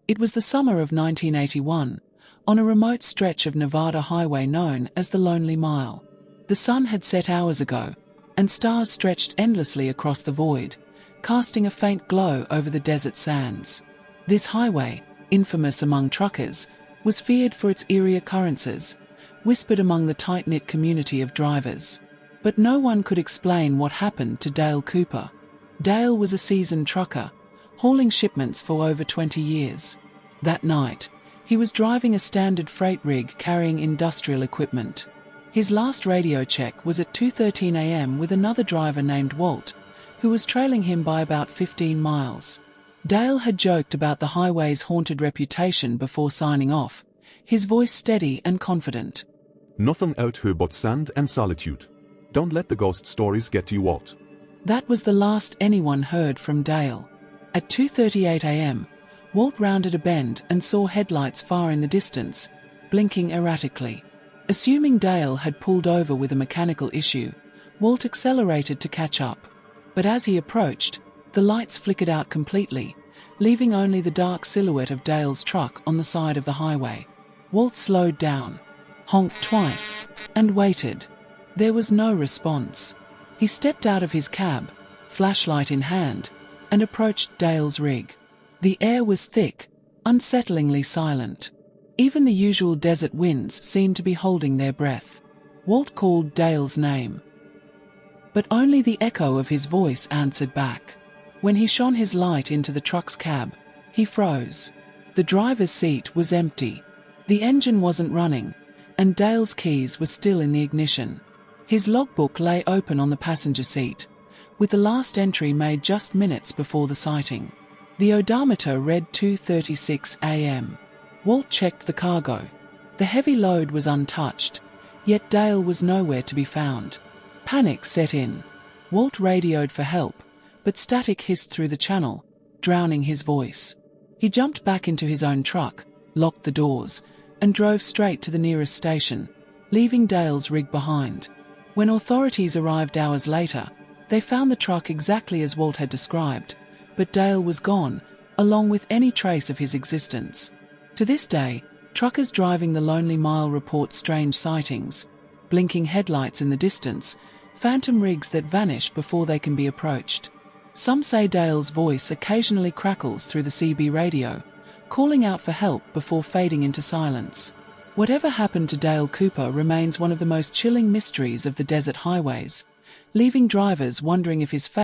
It was the summer of 1981, on a remote stretch of Nevada highway known as the Lonely Mile. The sun had set hours ago, and stars stretched endlessly across the void, casting a faint glow over the desert sands. This highway, infamous among truckers, was feared for its eerie occurrences, whispered among the tight-knit community of drivers. But no one could explain what happened to Dale Cooper. Dale was a seasoned trucker, hauling shipments for over 20 years. That night, he was driving a standard freight rig carrying industrial equipment. His last radio check was at 2:13 a.m. with another driver named Walt, who was trailing him by about 15 miles. Dale had joked about the highway's haunted reputation before signing off, his voice steady and confident. "Nothing out here but sand and solitude. Don't let the ghost stories get you, Walt." That was the last anyone heard from Dale. At 2:38 a.m., Walt rounded a bend and saw headlights far in the distance, blinking erratically. Assuming Dale had pulled over with a mechanical issue, Walt accelerated to catch up. But as he approached, the lights flickered out completely, leaving only the dark silhouette of Dale's truck on the side of the highway. Walt slowed down, honked twice, and waited. There was no response. He stepped out of his cab, flashlight in hand, and approached Dale's rig. The air was thick, unsettlingly silent. Even the usual desert winds seemed to be holding their breath. Walt called Dale's name, but only the echo of his voice answered back. When he shone his light into the truck's cab, he froze. The driver's seat was empty. The engine wasn't running, and Dale's keys were still in the ignition. His logbook lay open on the passenger seat, with the last entry made just minutes before the sighting. The odometer read 2:36 a.m. Walt checked the cargo. The heavy load was untouched, yet Dale was nowhere to be found. Panic set in. Walt radioed for help, but static hissed through the channel, drowning his voice. He jumped back into his own truck, locked the doors, and drove straight to the nearest station, leaving Dale's rig behind. When authorities arrived hours later, they found the truck exactly as Walt had described, but Dale was gone, along with any trace of his existence. To this day, truckers driving the Lonely Mile report strange sightings, blinking headlights in the distance, phantom rigs that vanish before they can be approached. Some say Dale's voice occasionally crackles through the CB radio, calling out for help before fading into silence. Whatever happened to Dale Cooper remains one of the most chilling mysteries of the desert highways, leaving drivers wondering if his fate